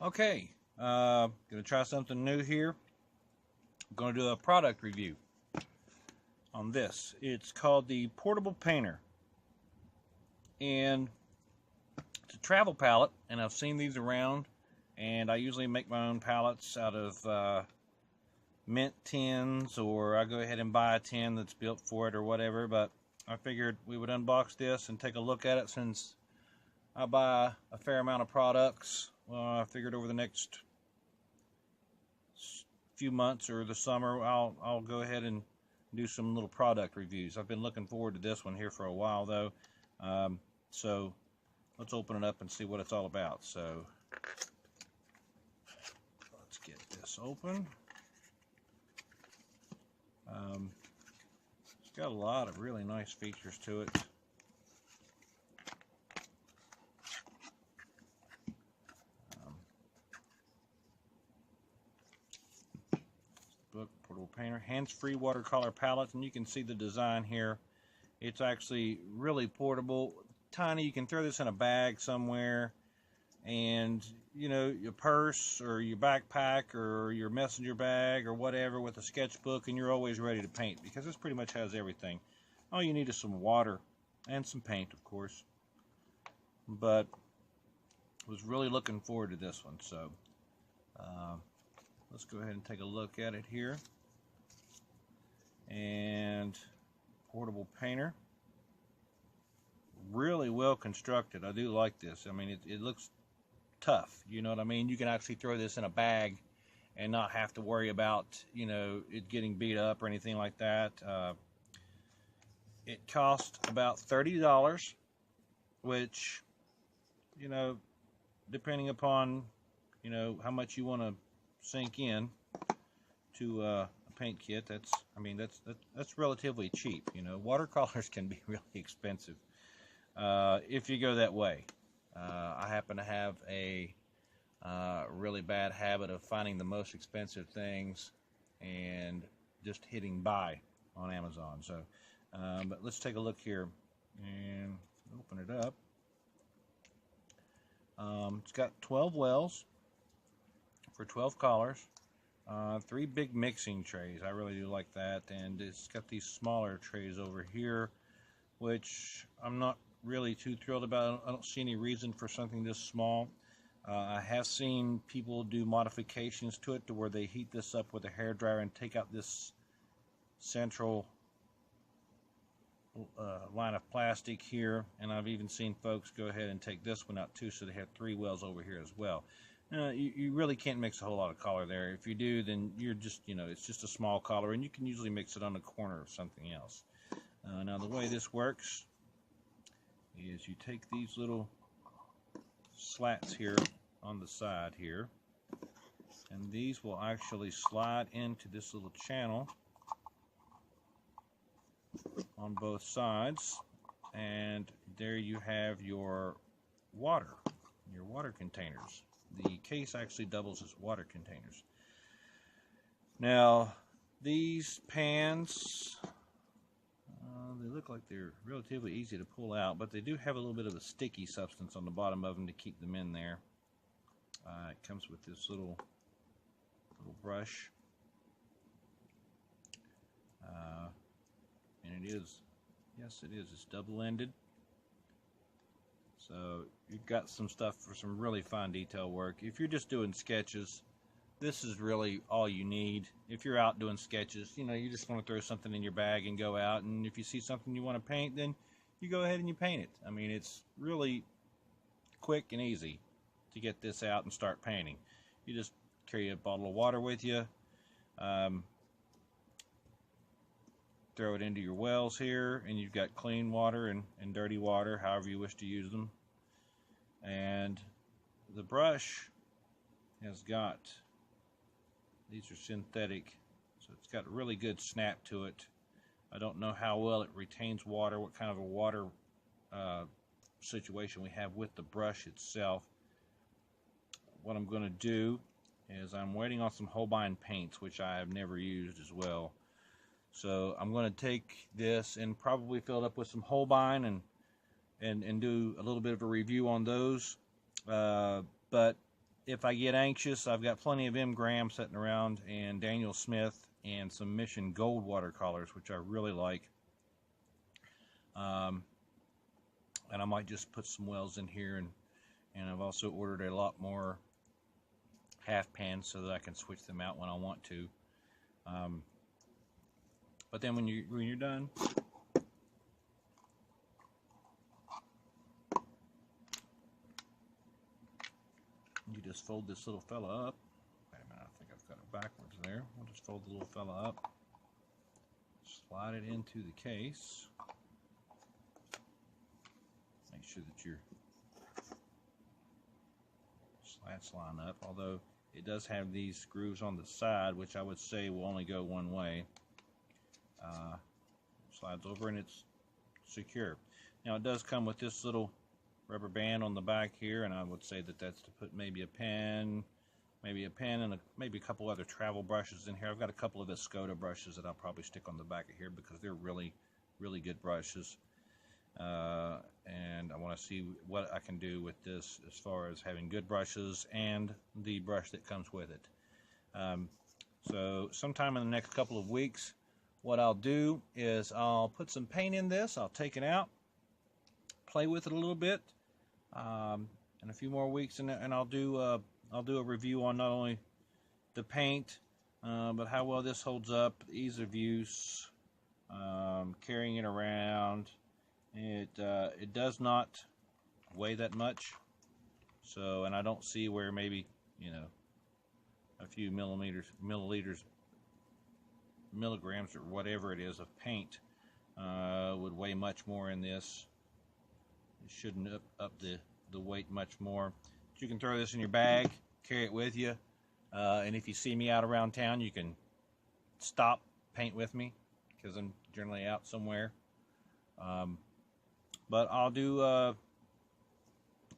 Okay, gonna try something new here. I'm gonna do a product review on this. It's called the Portable Painter, and it's a travel palette. And I've seen these around, and I usually make my own palettes out of mint tins, or I go ahead and buy a tin that's built for it or whatever. But I figured we would unbox this and take a look at it since I buy a fair amount of products. Well, I figured over the next few months or the summer, I'll go ahead and do some little product reviews. I've been looking forward to this one here for a while though. So let's open it up and see what it's all about. So let's get this open. It's got a lot of really nice features to it. Book, Portable Painter, hands-free watercolor palette, and you can see the design here. It's actually really portable, tiny. You can throw this in a bag somewhere, and you know, your purse or your backpack or your messenger bag or whatever with a sketchbook, and you're always ready to paint because this pretty much has everything. All you need is some water and some paint, of course. But I was really looking forward to this one, so let's go ahead and take a look at it here. And Portable Painter, really well constructed. I do like this. I mean, it looks tough, you know what I mean? You can actually throw this in a bag and not have to worry about, you know, it getting beat up or anything like that. It cost about $30, which, you know, depending upon, you know, how much you want to sink in to a paint kit, that's relatively cheap. You know, watercolors can be really expensive if you go that way. I happen to have a really bad habit of finding the most expensive things and just hitting buy on Amazon. So, but let's take a look here and open it up. It's got 12 wells for 12 colors, 3 big mixing trays. I really do like that, and it's got these smaller trays over here, which I'm not really too thrilled about. I don't see any reason for something this small. I have seen people do modifications to it to where they heat this up with a hairdryer and take out this central line of plastic here, and I've even seen folks go ahead and take this one out too, so they have 3 wells over here as well. You really can't mix a whole lot of color there. If you do, then you're just, you know, it's just a small color, and you can usually mix it on the corner of something else. Now the way this works is you take these little slats here on the side here, and these will actually slide into this little channel on both sides, and there you have your water containers. The case actually doubles as water containers. Now these pans, they look like they're relatively easy to pull out, but they do have a little bit of a sticky substance on the bottom of them to keep them in there. It comes with this little brush, and it is, yes it is, it's double-ended. So you've got some stuff for some really fine detail work. If you're just doing sketches, this is really all you need. If you're out doing sketches, you know, you just want to throw something in your bag and go out, and if you see something you want to paint, then you go ahead and you paint it. I mean, it's really quick and easy to get this out and start painting. You just carry a bottle of water with you, throw it into your wells here, and you've got clean water and dirty water, however you wish to use them. And the brush has got, these are synthetic, so it's got a really good snap to it. I don't know how well it retains water, what kind of a water situation we have with the brush itself. What I'm going to do is I'm waiting on some Holbein paints, which I have never used as well. So I'm going to take this and probably fill it up with some Holbein and do a little bit of a review on those. But if I get anxious, I've got plenty of M. Graham sitting around, and Daniel Smith, and some Mission Gold watercolors, which I really like. And I might just put some wells in here, and I've also ordered a lot more half pans so that I can switch them out when I want to. But then when you're done, you just fold this little fella up. Wait a minute, I think I've got it backwards there. We'll just fold the little fella up, slide it into the case. Make sure that your slats line up, although it does have these screws on the side, which I would say will only go one way. Slides over and it's secure. Now it does come with this little rubber band on the back here, and I would say that that's to put maybe a pen, and maybe a couple other travel brushes in here. I've got a couple of Escoda brushes that I'll probably stick on the back of here because they're really, really good brushes. And I want to see what I can do with this as far as having good brushes and the brush that comes with it. So sometime in the next couple of weeks, what I'll do is I'll put some paint in this. I'll take it out, play with it a little bit, in a few more weeks, and I'll do a review on not only the paint, but how well this holds up, ease of use, carrying it around. It does not weigh that much, so, and I don't see where maybe, you know, a few milligrams or whatever it is of paint would weigh much more in this. It shouldn't up the weight much more. But you can throw this in your bag, carry it with you, and if you see me out around town, you can stop, paint with me, because I'm generally out somewhere. But I'll do,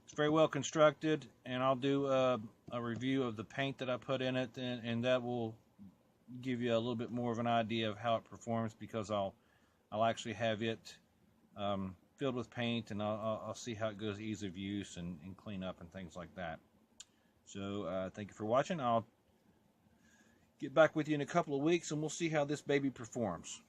it's very well constructed, and I'll do a review of the paint that I put in it, and that will give you a little bit more of an idea of how it performs, because I'll actually have it filled with paint, and I'll see how it goes, ease of use and clean up and things like that. So thank you for watching. I'll get back with you in a couple of weeks, and we'll see how this baby performs.